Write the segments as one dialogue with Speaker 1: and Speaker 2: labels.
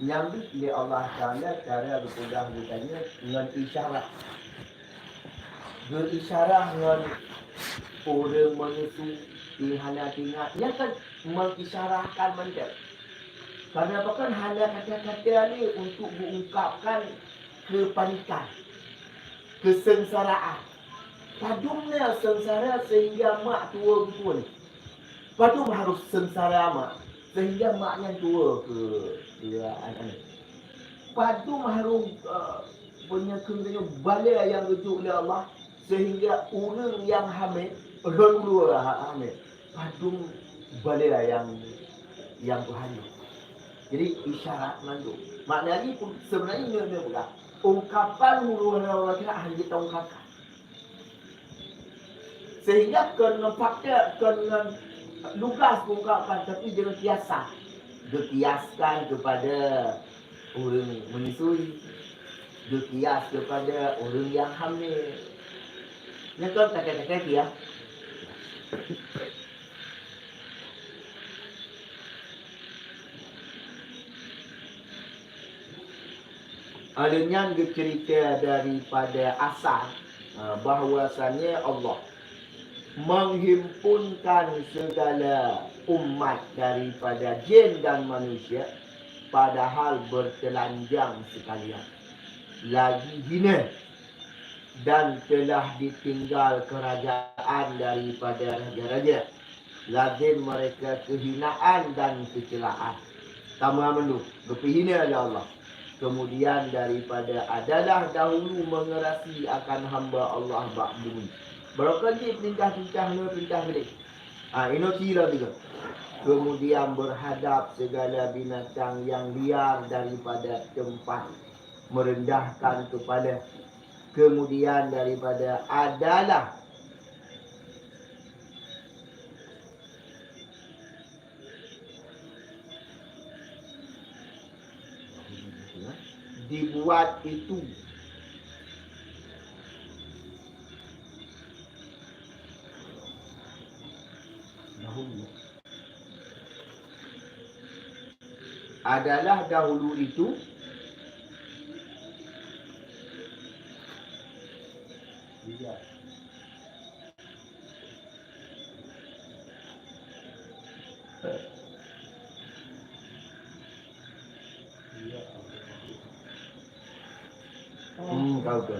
Speaker 1: nyambut oleh Allah Ta'ala cara berpegang bertanya dengan isyarat. Berisyarah dengan orang menyusu dihana tinggal. Ia kan mengisyarahkan benda. Karena bahkan hanya kata-kata ni untuk mengungkapkan kepanikan, kesengsaraan. Padumnya sengsara sehingga mak tua betul ni. Padum harus sengsara mak sehingga maknya tua ke anak-anak. Padum harus punya kena bala yang rujuk oleh Allah sehingga orang yang hamil orang hamil. Padum bala yang berhamil. Jadi isyarat mandu. Maknanya pun sebenarnya dia bukan ungkapan huru-hara orang kira ahli kita ungkapkan. Sehingga kena fakta, kena lugas ungkapkan tapi jangan kiasan. Dikiaskan kepada orang menyusui, dikias kepada orang yang hamil. Ini kan kata-kata dia. Adanya cerita daripada asal bahawasanya Allah menghimpunkan segala umat daripada jin dan manusia padahal bertelanjang sekalian. Lagi hina dan telah ditinggal kerajaan daripada raja-raja. Lazim mereka kehinaan dan kecelaan. Tambah menu, berhina oleh Allah. Kemudian daripada adalah dahulu mengerasi akan hamba Allah bak bumi. Berkali perintah-perintah ni perintah balik. Ini kira juga. Kemudian berhadap segala binatang yang liar daripada tempat merendahkan kepala. Kemudian daripada adalah dibuat itu adalah dahulu itu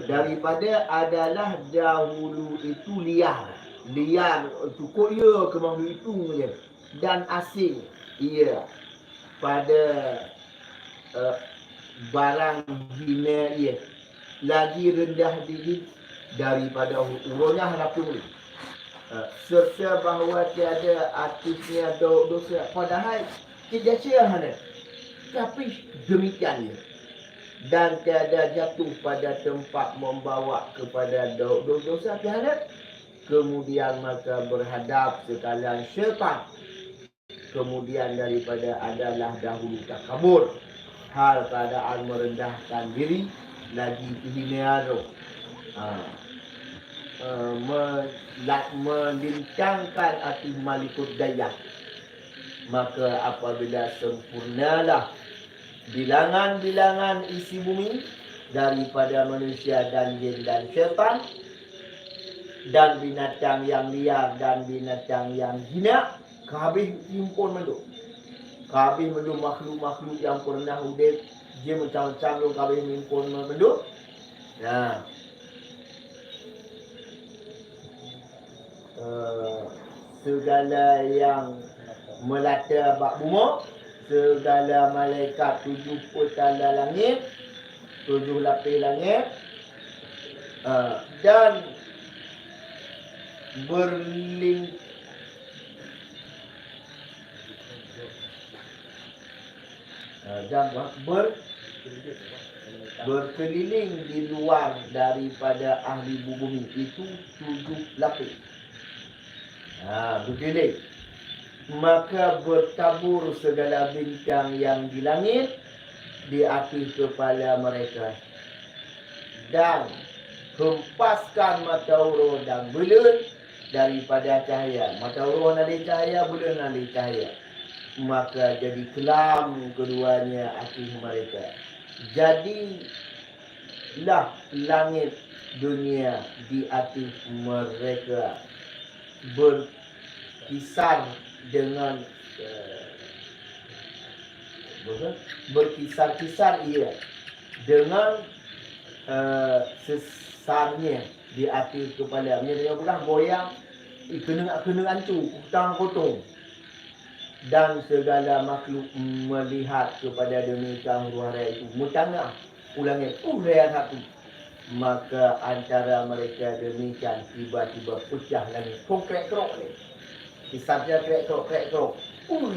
Speaker 1: daripada adalah dahulu itu liar cukup ia ke mahu itu je dan asing ia pada barang hina ia lagi rendah diri daripada umurnya harapun serta bahawa tiada artisnya dosa padahal tidak hana tapi demikian ia dan tiada jatuh pada tempat membawa kepada dosa tiada. Kemudian maka berhadap sekalian syaitan. Kemudian daripada adalah dahulu takabur, hal keadaan merendahkan diri lagi kehinaan melincangkan hati malikut daya. Maka apabila sempurnalah bilangan-bilangan isi bumi daripada manusia dan jin dan syaitan dan binatang yang liar dan binatang yang hina, kabeh himpun mendu. Kabeh mendu makhluk-makhluk yang pernah hidup, dia macam-macam tu kabeh himpun mendu. Nah. Segala yang melata bak buma, segala malaikat 7 tanda langit, 7 lapis langit, dan berkeliling di luar daripada ahli bumi itu 7 lapis. Berkeliling. Maka bertabur segala bintang yang di langit di atas kepala mereka dan hempaskan matahari dan bulan daripada cahaya. Matahari nanti cahaya, bulan nanti cahaya. maka jadi kelam keduanya hati mereka. Jadilah langit dunia di hati mereka berkisar dengan berkisar-kisar ia dengan sesarnya di hati kepala. Dia bukan goyang, kena hancur, hutang potong. Dan segala makhluk melihat kepada demikian huru-hara itu mutangah ulangnya yang satu. Maka antara mereka demikian tiba-tiba pecah langit. Krek-krok ni. Kisahnya krek-krok.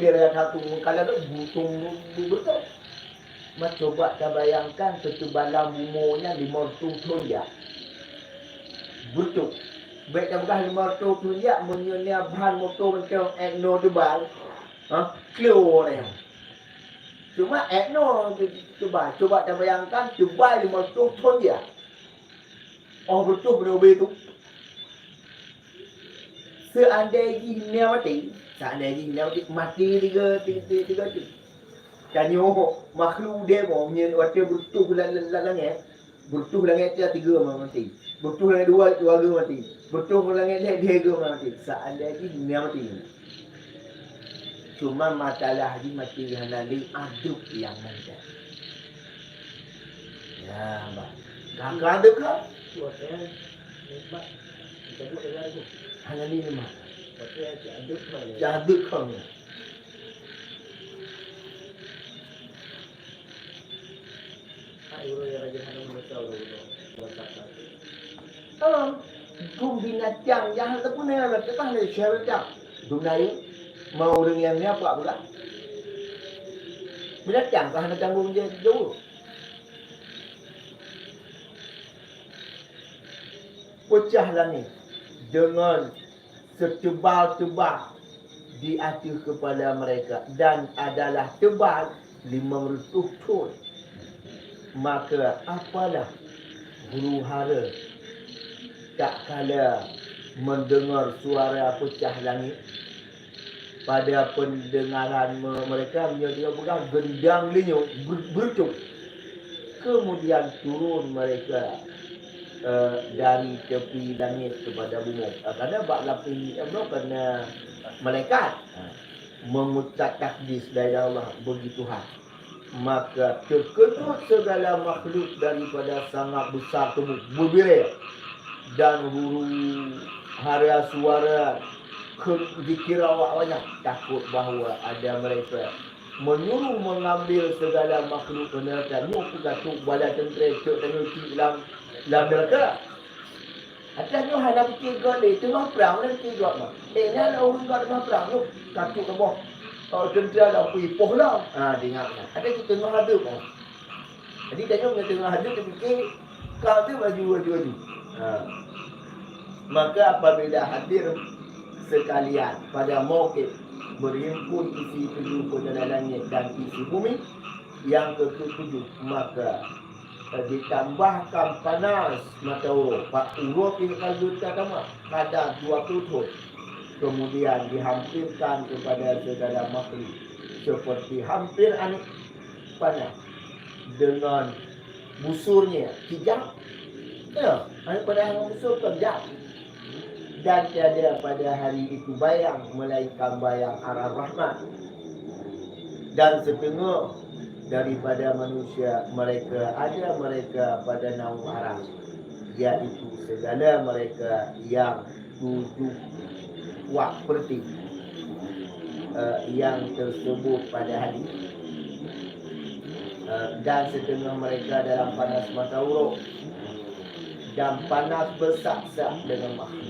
Speaker 1: Dia yang satu kalau ada butung betul. Coba kita bayangkan ketebalan bumbunya 500 ton ya. Betul. Baik kita bukan 500 ton ya, menyonya bahan motor macam Agno tebal. Kilo ni. Cuma Agno tebal. Coba kita bayangkan tebal 500 ton ya. Oh betul berubah itu. Seandainya mati tiga. Kanyo makhluk dia mau punya waktu betul langit. Betul langit dia 3 mati. Betul langit 2 mati. Betul langit dia 3 mati. Seandainya dia mati. Cuma masalah di mati hanali aduk yang ada. Ya, Mbak. Kakak ada ke? Buatnya nikmat. Kita buat dengan itu. Hanya ni mak. Buatnya aduk kan. Aduk kan. Ayo yang raja hanum betul loh. Kum binatang yang tak punya nak kita ni share tak. Dunia mau dengan ni apa pula? Binatang kan nak tanggung dia jauh. Pecah langit dengan setebal-tebal di atas kepala mereka dan adalah tebal 500 ton. Maka apalah huru-hara tak kala mendengar suara pecah langit pada pendengaran mereka dia bukan gendang linyuk bercuk. Kemudian turun mereka dari tepi langit kepada bumi. Kerana bak lapis kerana malaikat mengucap takdis dari Allah begitu Tuhan. Maka terkejut segala makhluk daripada sangat besar tubuh berbirai dan huru-hara suara dikira awak banyak takut bahawa ada mereka menyuruh mengambil segala makhluk neraka. Mu pegatuk bala tentera cuk tengok dalam neraka. Atas tu hanya fikir kau ni tengah perang dan fikir kau mah. Ni ada orang kau tengah perang tu katuk ke bawah. Kalau tentera dah pergi poh lah. Dengar. Ada kita tengah ada kan. Jadi tengok tengah ada dia fikir kau tu baju. Maka apabila hadir sekalian pada mauqif berhimpun isi 7 penjara langit dan isi bumi yang ke-7, maka ditambahkan panas matahari. Pak urut ini kalau utama kadar 20 ton. Kemudian dihampirkan kepada segala makhluk seperti hampir anik panas dengan busurnya kijang. Ya, pada yang busur kijang. Dan tiada pada hari itu bayang melainkan bayang arah rahmat. Dan setengah daripada manusia mereka ada mereka pada naung arah, iaitu segala mereka yang 7 wak perti yang tersebut pada hari dan setengah mereka dalam panas matahari dan panas bersak-sak dengan makhluk.